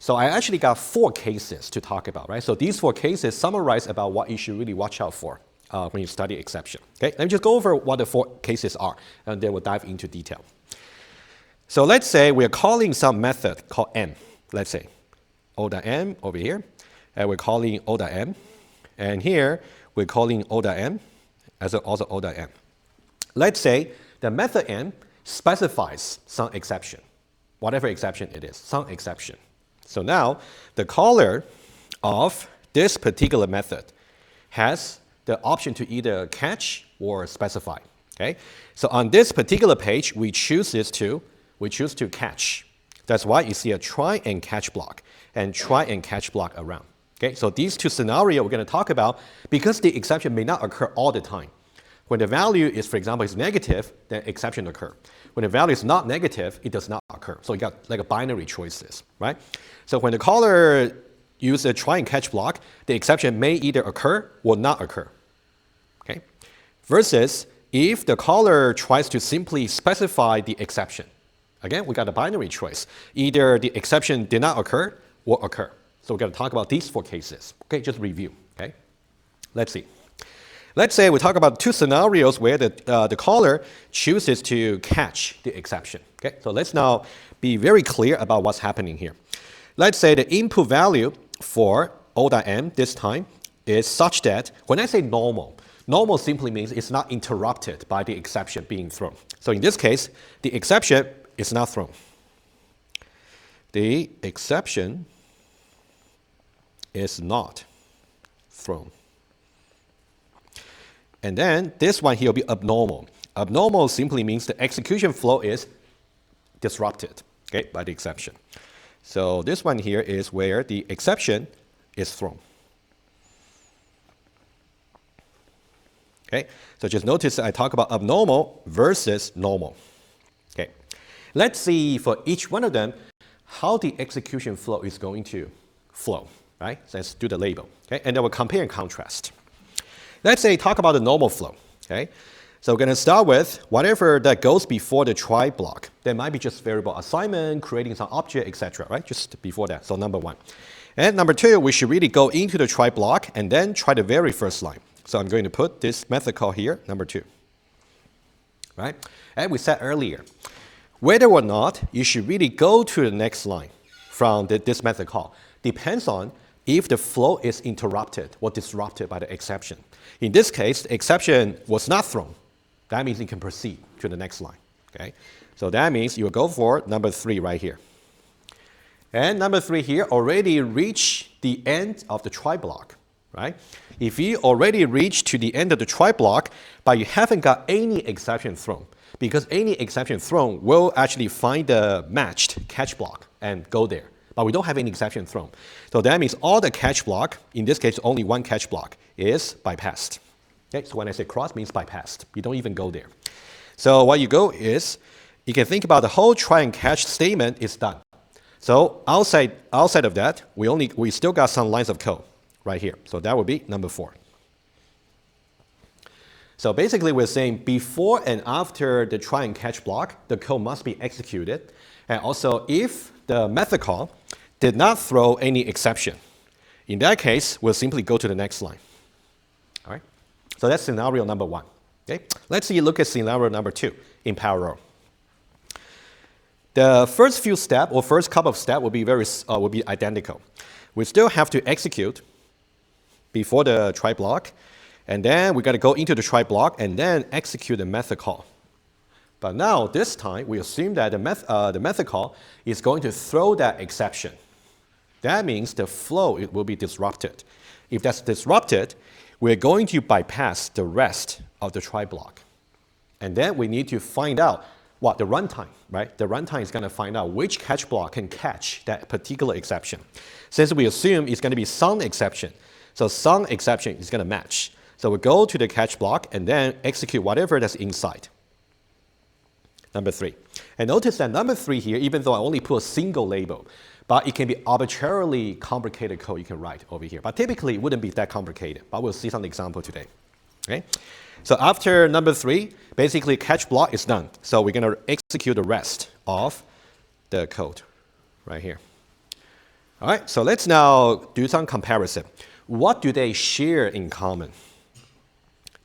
So I actually got 4 cases to talk about, right? So these 4 cases summarize about what you should really watch out for when you study exception. Okay, let me just go over what the 4 cases are, and then we'll dive into detail. So let's say we're calling some method called m. Let's say O.m over here, and we're calling O.m. And here, we're calling O.m as also O.m. Let's say the method m specifies some exception, whatever exception it is, some exception. So now, the caller of this particular method has the option to either catch or specify. Okay? So on this particular page, we choose to catch. That's why you see a try and catch block and try and catch block around. Okay? So these 2 scenarios we're going to talk about, because the exception may not occur all the time. When the value is, for example, is negative, then exception occur. When the value is not negative, it does not occur. So you got like a binary choices, right? So when the caller uses a try and catch block, the exception may either occur or not occur. Okay? Versus if the caller tries to simply specify the exception. Again, we got a binary choice. Either the exception did not occur or occur. So we're going to talk about these 4 cases. Okay, just review. Okay? Let's see. Let's say we talk about 2 scenarios where the caller chooses to catch the exception. Okay, so let's now be very clear about what's happening here. Let's say the input value for O.m this time is such that when I say normal, normal simply means it's not interrupted by the exception being thrown. So in this case, the exception is not thrown. The exception is not thrown. And then this one here will be abnormal. Abnormal simply means the execution flow is disrupted, okay, by the exception. So this one here is where the exception is thrown. Okay, so just notice I talk about abnormal versus normal. Okay, let's see for each one of them how the execution flow is going to flow, right? So let's do the label, okay, and then we'll compare and contrast. Let's say talk about the normal flow, okay? So we're going to start with whatever that goes before the try block. There might be just variable assignment, creating some object, etc., right? Just before that, so number 1. And number 2, we should really go into the try block and then try the very first line. So I'm going to put this method call here, number 2, right? And we said earlier, whether or not you should really go to the next line from this method call depends on if the flow is interrupted or disrupted by the exception. In this case, the exception was not thrown. That means you can proceed to the next line. Okay? So that means you will go for number 3 right here. And number 3 here already reached the end of the try block. Right? If you already reached to the end of the try block, but you haven't got any exception thrown, because any exception thrown will actually find the matched catch block and go there. But we don't have any exception thrown. So that means all the catch block, in this case only one catch block, is bypassed. Okay? So when I say cross, means bypassed. You don't even go there. So what you go is, you can think about the whole try and catch statement is done. So outside of that, we still got some lines of code right here. So that would be number 4. So basically we're saying before and after the try and catch block, the code must be executed. And also if the method call did not throw any exception, in that case, we'll simply go to the next line. All right? So that's scenario number 1. Okay? Let's look at scenario number 2 in parallel. The first few steps or first couple of steps will be identical. We still have to execute before the try block, and then we got to go into the try block and then execute the method call. But now this time we assume that the method call is going to throw that exception. That means the flow will be disrupted. If that's disrupted, we're going to bypass the rest of the try block. And then we need to find out what the runtime, right? The runtime is going to find out which catch block can catch that particular exception. Since we assume it's going to be some exception, so some exception is going to match. So we go to the catch block and then execute whatever that's inside. Number 3. And notice that number 3 here, even though I only put a single label, but it can be arbitrarily complicated code you can write over here. But typically it wouldn't be that complicated, but we'll see some example today. Okay? So after number 3, basically catch block is done. So we're going to execute the rest of the code right here. All right, so let's now do some comparison. What do they share in common?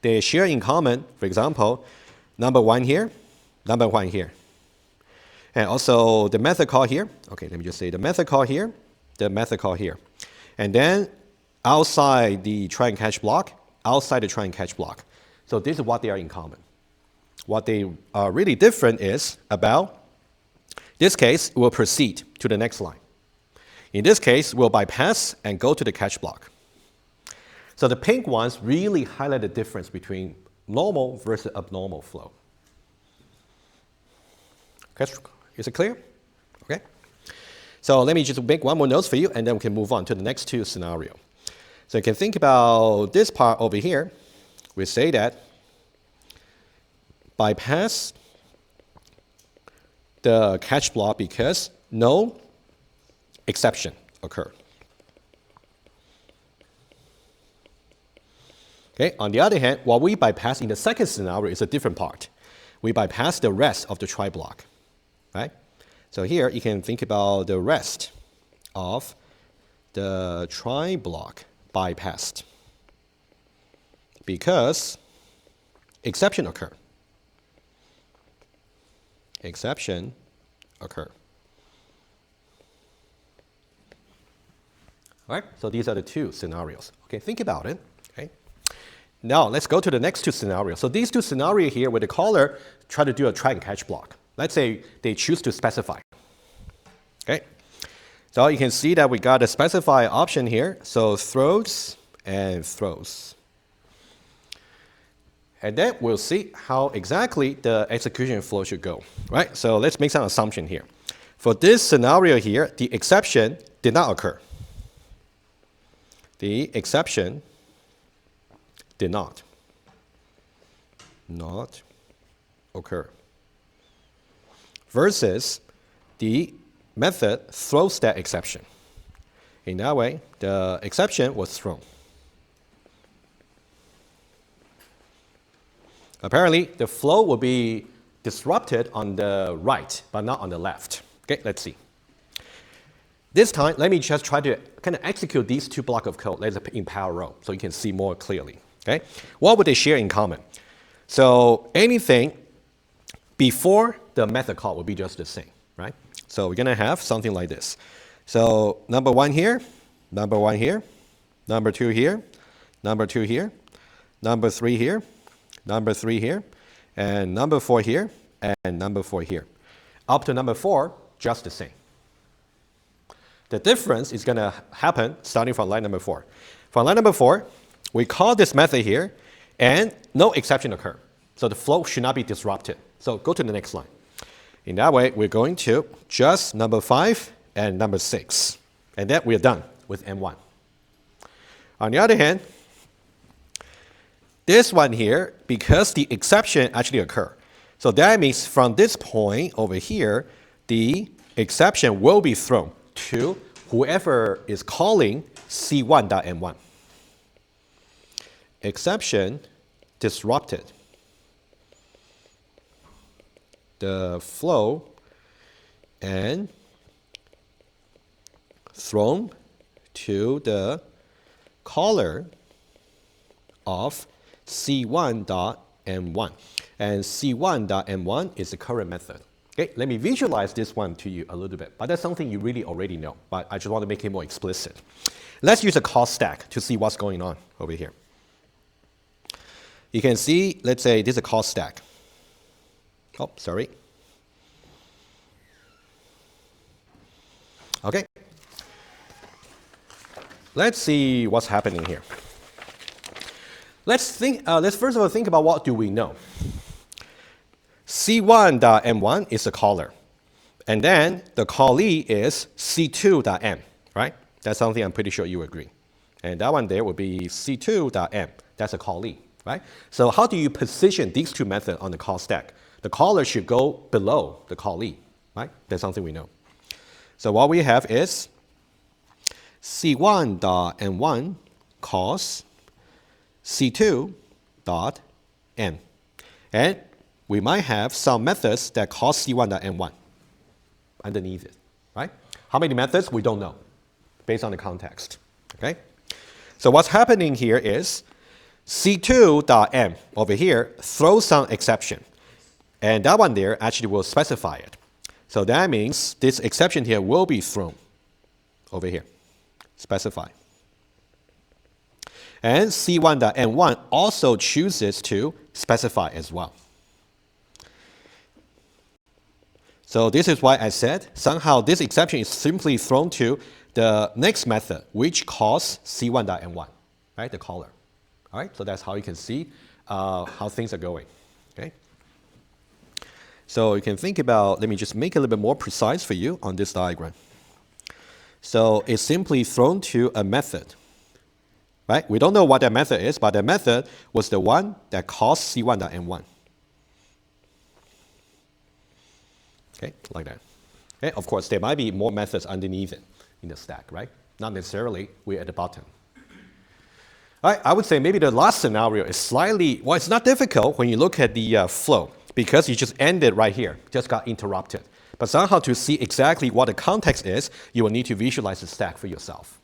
They share in common, for example, number 1 here, number 1 here. And also the method call here. Okay, let me just say the method call here, the method call here. And then outside the try and catch block, outside the try and catch block. So this is what they are in common. What they are really different is about, this case, we'll proceed to the next line. In this case, we'll bypass and go to the catch block. So the pink ones really highlight the difference between normal versus abnormal flow. Okay, is it clear? Okay. So let me just make one more note for you, and then we can move on to the next 2 scenarios. So you can think about this part over here. We say that bypass the catch block because no exception occurred. Okay. On the other hand, what we bypass in the second scenario is a different part. We bypass the rest of the try block. Right? So here you can think about the rest of the try block bypassed because exception occur. Exception occur. All right? So these are the 2 scenarios. Okay, think about it. Okay. Now let's go to the next 2 scenarios. So these 2 scenarios here where the caller try to do a try and catch block. Let's say they choose to specify. Okay. So you can see that we got a specify option here. So throws and throws. And then we'll see how exactly the execution flow should go. Right? So let's make some assumption here. For this scenario here, the exception did not occur. The exception did not occur. Versus the method throws that exception. In that way, the exception was thrown. Apparently, the flow will be disrupted on the right, but not on the left. Okay, let's see. This time, let me just try to kind of execute these 2 blocks of code in parallel so you can see more clearly. Okay, what would they share in common? So anything before the method call will be just the same, right? So we're going to have something like this. So number 1 here, number 1 here, number 2 here, number 2 here, number 3 here, number 3 here, and number 4 here, and number 4 here. Up to number 4, just the same. The difference is going to happen starting from line number 4. From line number 4, we call this method here, and no exception occur. So the flow should not be disrupted. So go to the next line. In that way, we're going to just number 5 and number 6. And then we're done with M1. On the other hand, this one here, because the exception actually occur. So that means from this point over here, the exception will be thrown to whoever is calling C1.M1. Exception disrupted the flow and thrown to the caller of C1.M1. And C1.M1 is the current method. Okay, let me visualize this one to you a little bit, but that's something you really already know, but I just want to make it more explicit. Let's use a call stack to see what's going on over here. You can see, let's say this is a call stack. Oh, sorry. Okay. Let's see what's happening here. Let's first of all think about what do we know. C1.M1 is the caller. And then the callee is C2.M, right? That's something I'm pretty sure you agree. And that one there would be C2.M. That's a callee, right? So how do you position these 2 methods on the call stack? The caller should go below the callee, right? That's something we know. So what we have is C1.M1 calls C2.M. And we might have some methods that call C1.M1 underneath it, right? How many methods? We don't know. based on the context. Okay? So what's happening here is C2.m over here throws some exception. And that one there actually will specify it. So that means this exception here will be thrown over here. Specify. And C1.m1 also chooses to specify as well. So this is why I said somehow this exception is simply thrown to the next method, which calls C1.m1, right? The caller. All right, so that's how you can see how things are going. Okay. So you can think about, let me just make it a little bit more precise for you on this diagram. So it's simply thrown to a method, right? We don't know what that method is, but that method was the one that calls C1.m1. Okay, like that. Okay, of course, there might be more methods underneath it in the stack, right? Not necessarily we're at the bottom. All right, I would say maybe the last scenario is slightly, well, it's not difficult when you look at the flow because you just ended right here, just got interrupted. But somehow to see exactly what the context is, you will need to visualize the stack for yourself.